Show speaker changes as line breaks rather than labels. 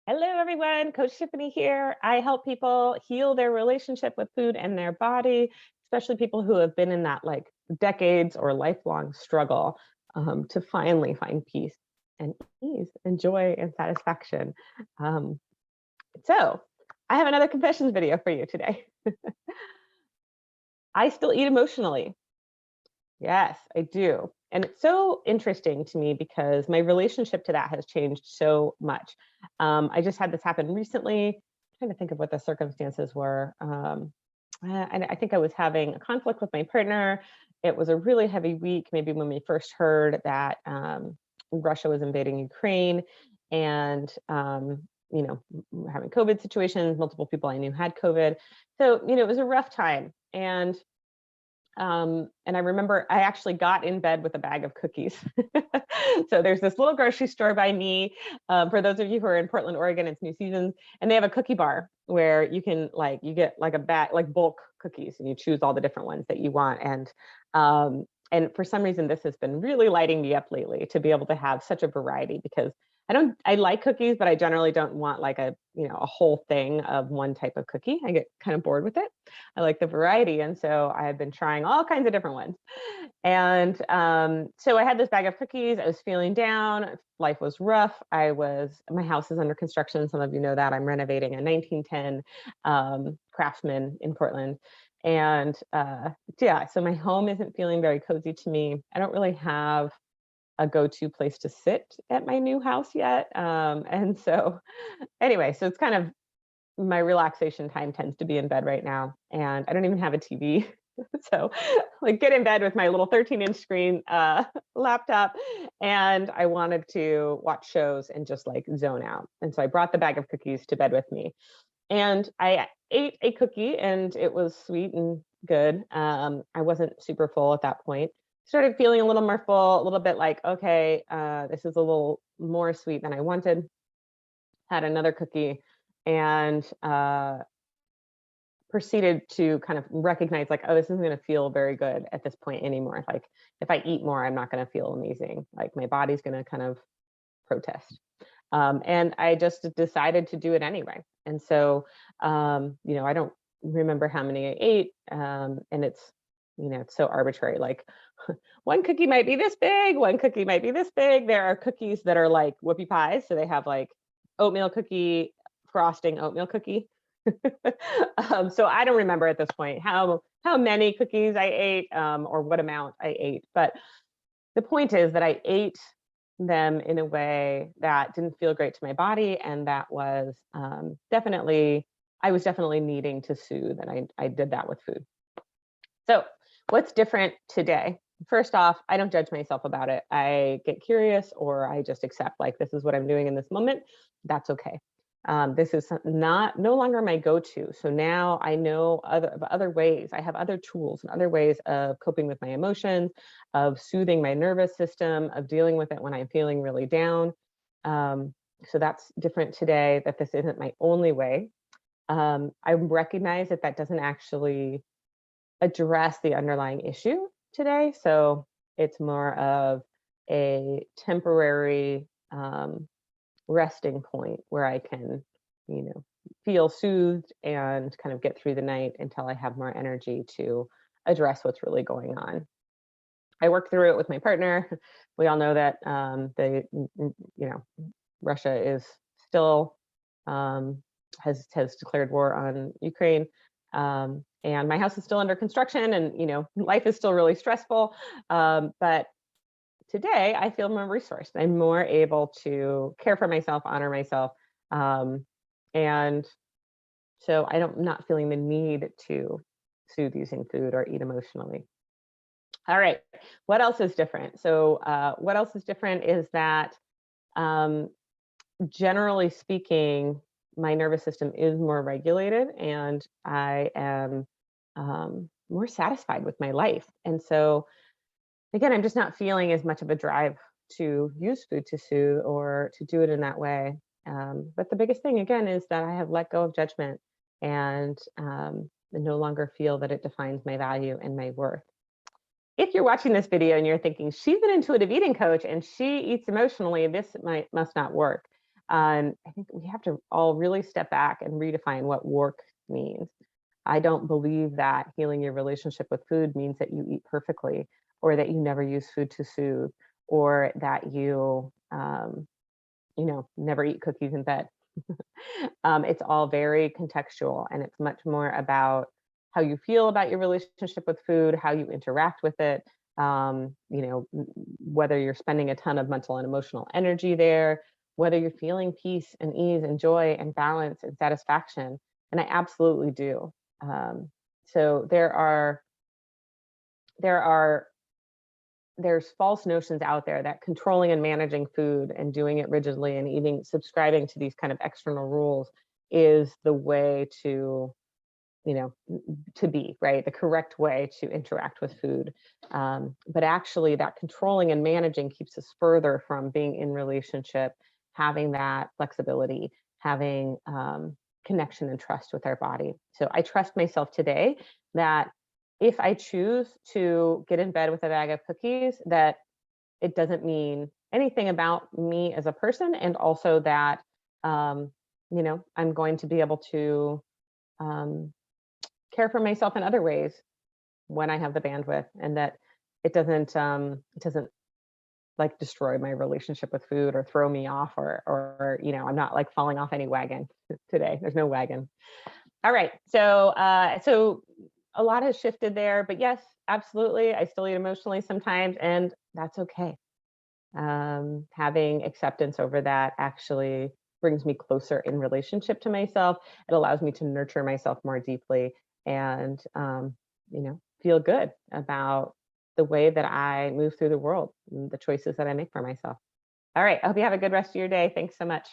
Hello, everyone. Coach Tiffany here. I help people heal their relationship with food and their body, especially people who have been in that like decades or lifelong struggle to finally find peace and ease and joy and satisfaction. Um, so, I have another confessions video for you today. I still eat emotionally. Yes, I do. And it's so interesting to me because my relationship to that has changed so much. I just had this happen recently. Trying to think of what the circumstances were. I think I was having a conflict with my partner. It was a really heavy week, maybe when we first heard that Russia was invading Ukraine, and we're having COVID situations. Multiple people I knew had COVID, so it was a rough time. And I remember I actually got in bed with a bag of cookies. So there's this little grocery store by me. For those of you who are in Portland, Oregon, it's New Seasons, and they have a cookie bar where you get like a bag, like bulk cookies, and you choose all the different ones that you want. And for some reason, this has been really lighting me up lately to be able to have such a variety, because I like cookies, but I generally don't want like a whole thing of one type of cookie. I get kind of bored with it. I like the variety. And so I have been trying all kinds of different ones. And so I had this bag of cookies. I was feeling down. Life was rough. My house is under construction. Some of you know that. I'm renovating a 1910 Craftsman in Portland. And yeah, so my home isn't feeling very cozy to me. I don't really have a go-to place to sit at my new house yet. And so anyway, so it's kind of my relaxation time tends to be in bed right now, and I don't even have a TV. So like get in bed with my little 13-inch screen laptop, and I wanted to watch shows and just like zone out. And so I brought the bag of cookies to bed with me, and I ate a cookie, and it was sweet and good. I wasn't super full at that point. Started feeling a little more full, a little bit like, okay, this is a little more sweet than I wanted. Had another cookie, and proceeded to kind of recognize like, oh, this isn't going to feel very good at this point anymore. Like if I eat more, I'm not going to feel amazing. Like my body's going to kind of protest. And I just decided to do it anyway. And so, I don't remember how many I ate. And it's so arbitrary. Like one cookie might be this big, one cookie might be this big. There are cookies that are like whoopie pies. So they have like oatmeal cookie, frosting oatmeal cookie. So I don't remember at this point how many cookies I ate, or what amount I ate. But the point is that I ate them in a way that didn't feel great to my body, and that was I was definitely needing to soothe, and I did that with food. So what's different today? First off, I don't judge myself about it. I get curious, or I just accept like this is what I'm doing in this moment. That's okay. This is no longer my go-to. So now I know other ways. I have other tools and other ways of coping with my emotions, of soothing my nervous system, of dealing with it when I'm feeling really down. So that's different today. That this isn't my only way. I recognize that that doesn't actually address the underlying issue today. So it's more of a temporary resting point where I can, feel soothed and kind of get through the night until I have more energy to address what's really going on. I work through it with my partner. We all know that Russia is still has declared war on Ukraine. And my house is still under construction, and life is still really stressful. But today I feel more resourced. I'm more able to care for myself, honor myself. And so I'm not feeling the need to soothe using food or eat emotionally. All right. What else is different? So what else is different is that um, generally speaking, my nervous system is more regulated, and I am more satisfied with my life. And so again, I'm just not feeling as much of a drive to use food to soothe or to do it in that way. But the biggest thing, again, is that I have let go of judgment, and no longer feel that it defines my value and my worth. If you're watching this video and you're thinking, she's an intuitive eating coach and she eats emotionally, this must not work. And I think we have to all really step back and redefine what work means. I don't believe that healing your relationship with food means that you eat perfectly, or that you never use food to soothe, or that never eat cookies in bed. It's all very contextual, and it's much more about how you feel about your relationship with food, how you interact with it, whether you're spending a ton of mental and emotional energy there, whether you're feeling peace and ease and joy and balance and satisfaction. And I absolutely do. So there are there's false notions out there that controlling and managing food and doing it rigidly and subscribing to these kind of external rules is the way to, to be, right? The correct way to interact with food. But actually, that controlling and managing keeps us further from being in relationship, having that flexibility, having connection and trust with our body. So I trust myself today that if I choose to get in bed with a bag of cookies, that it doesn't mean anything about me as a person, and also that I'm going to be able to um, care for myself in other ways when I have the bandwidth, and that it doesn't like destroy my relationship with food or throw me off, or I'm not like falling off any wagon today. There's no wagon. All right. So a lot has shifted there, but yes, absolutely. I still eat emotionally sometimes, and that's okay. Having acceptance over that actually brings me closer in relationship to myself. It allows me to nurture myself more deeply, and feel good about the way that I move through the world, and the choices that I make for myself. All right. I hope you have a good rest of your day. Thanks so much.